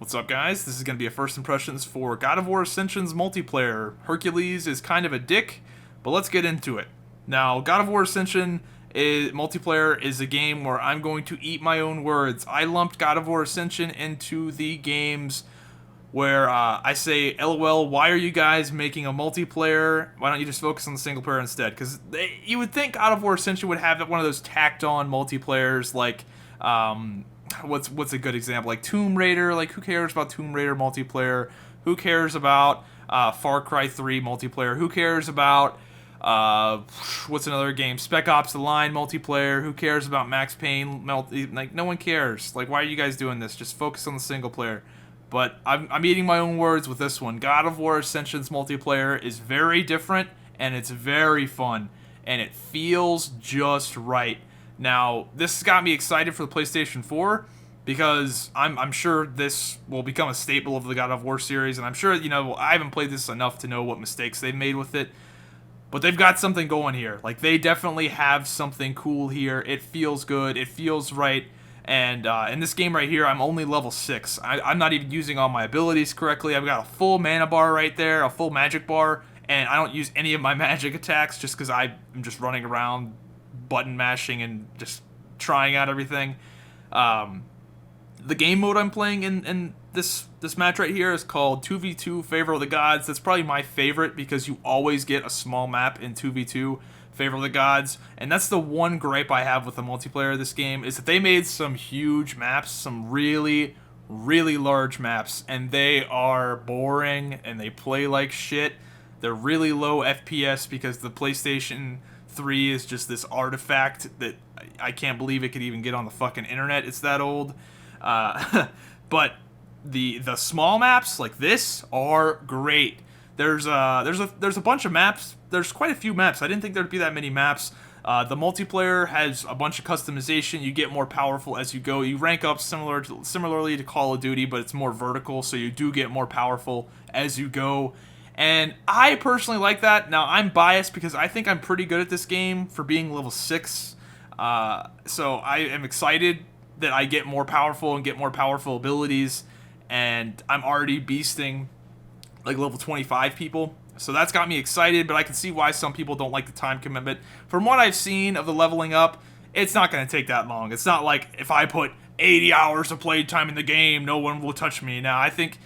What's up, guys? This is going to be a first impressions for God of War Ascension's multiplayer. Hercules is kind of a dick, but let's get into it. Now, God of War Ascension multiplayer is a game where I'm going to eat my own words. I lumped God of War Ascension into the games where I say, LOL, why are you guys making a multiplayer? Why don't you just focus on the single player instead? Because you would think God of War Ascension would have one of those tacked on multiplayers like... what's a good example? Like Tomb Raider. Like, who cares about Tomb Raider multiplayer? Who cares about Far Cry 3 multiplayer? Who cares about what's another game? Spec Ops: The Line multiplayer. Who cares about Max Payne like, no one cares. Like, why are you guys doing this? Just focus on the single player. But I'm eating my own words with this one. God of War Ascension's multiplayer is very different, and it's very fun, and it feels just right. Now, this got me excited for the PlayStation 4 because I'm sure this will become a staple of the God of War series, and I'm sure, I haven't played this enough to know what mistakes they've made with it, but they've got something going here. Like, they definitely have something cool here. It feels good. It feels right. And in this game right here, I'm only level 6. I'm not even using all my abilities correctly. I've got a full mana bar right there, a full magic bar, and I don't use any of my magic attacks just because I'm just running around button mashing and just trying out everything. The game mode I'm playing in this match right here is called 2v2 Favor of the Gods. That's probably my favorite because you always get a small map in 2v2 Favor of the Gods, and that's the one gripe I have with the multiplayer of this game, is that they made some huge maps, some really, really large maps, and they are boring and they play like shit. They're really low FPS because the PlayStation 3 is just this artifact that I can't believe it could even get on the fucking internet. It's that old. But the small maps like this are great. There's a bunch of maps. There's quite a few maps. I didn't think there'd be that many maps. The multiplayer has a bunch of customization. You get more powerful as you go. You rank up similarly to Call of Duty, but it's more vertical, so you do get more powerful as you go. And I personally like that. Now, I'm biased because I think I'm pretty good at this game for being level 6. So I am excited that I get more powerful and get more powerful abilities. And I'm already beasting like level 25 people. So that's got me excited, but I can see why some people don't like the time commitment. From what I've seen of the leveling up, it's not going to take that long. It's not like if I put 80 hours of play time in the game, no one will touch me. Now, I think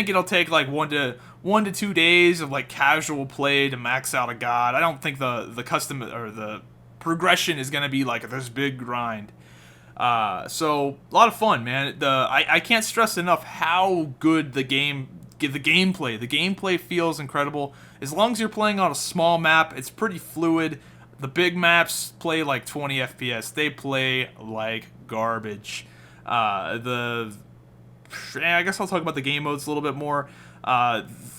it'll take like 1 to 2 days of like casual play to max out a god. I don't think the custom or the progression is gonna be like this big grind. So a lot of fun, man. I can't stress enough how good the gameplay feels incredible. As long as you're playing on a small map, it's pretty fluid. The big maps play like 20 FPS. They play like garbage. I guess I'll talk about the game modes a little bit more.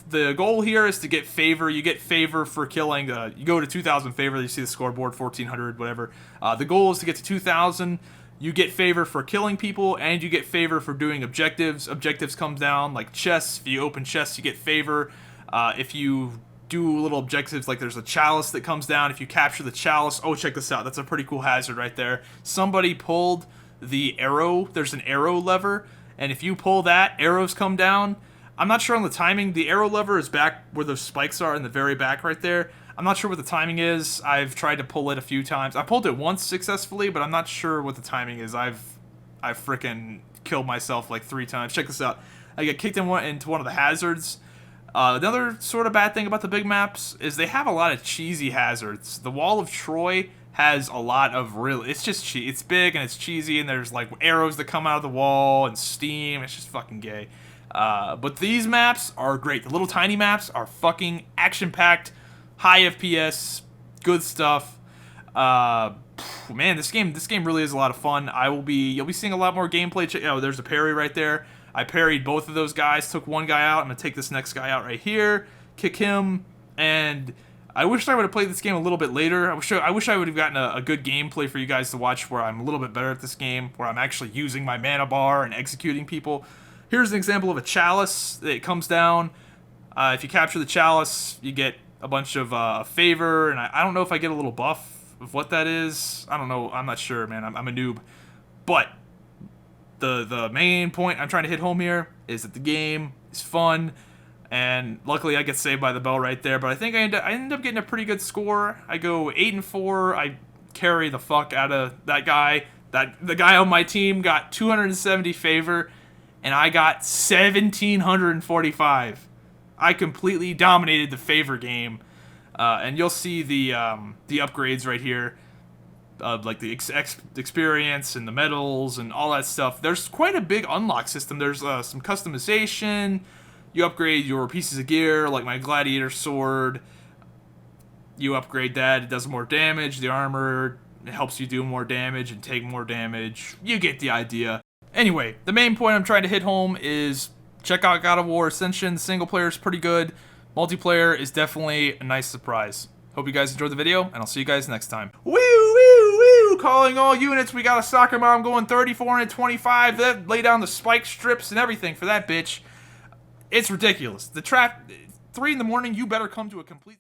The goal here is to get favor. You get favor for killing. You go to 2,000 favor. You see the scoreboard, 1,400, whatever. The goal is to get to 2,000. You get favor for killing people, and you get favor for doing objectives. Objectives come down like chests. If you open chests, you get favor. If you do little objectives, like there's a chalice that comes down. If you capture the chalice, oh, check this out. That's a pretty cool hazard right there. Somebody pulled the arrow. There's an arrow lever. And if you pull that, arrows come down. I'm not sure on the timing. The arrow lever is back where those spikes are in the very back right there. I'm not sure what the timing is. I've tried to pull it a few times. I pulled it once successfully, but I'm not sure what the timing is. I've freaking killed myself like 3 times. Check this out. I get kicked into one of the hazards. Another sort of bad thing about the big maps is they have a lot of cheesy hazards. The Wall of Troy has a lot of it's just it's big and it's cheesy, and there's like arrows that come out of the wall and steam. It's just fucking gay. But these maps are great. The little tiny maps are fucking action-packed, high FPS, good stuff. Man, this game really is a lot of fun. You'll be seeing a lot more gameplay. Oh, there's a parry right there. I parried both of those guys, took one guy out. I'm gonna take this next guy out right here, kick him, and I wish I would have played this game a little bit later. I wish I would have gotten a good gameplay for you guys to watch where I'm a little bit better at this game, where I'm actually using my mana bar and executing people. Here's an example of a chalice that comes down. If you capture the chalice, you get a bunch of favor, and I don't know if I get a little buff of what that is. I don't know. I'm not sure, man. I'm a noob. But the main point I'm trying to hit home here is that the game is fun, and luckily I get saved by the bell right there. But I think I end up getting a pretty good score. I go 8-4. I carry the fuck out of that guy. The guy on my team got 270 favor, and I got 1,745. I completely dominated the favor game, and you'll see the upgrades right here. Like the experience and the medals and all that stuff. There's quite a big unlock system. There's some customization. You upgrade your pieces of gear, like my gladiator sword. You upgrade that, it does more damage. The armor helps you do more damage and take more damage. You get the idea. Anyway, the main point I'm trying to hit home is check out God of War Ascension. The single player is pretty good. Multiplayer is definitely a nice surprise. Hope you guys enjoyed the video, and I'll see you guys next time. Woo, woo, woo! Calling all units. We got a soccer mom going 34 and 25. That lay down the spike strips and everything for that bitch. It's ridiculous. The trap. 3 in the morning. You better come to a complete.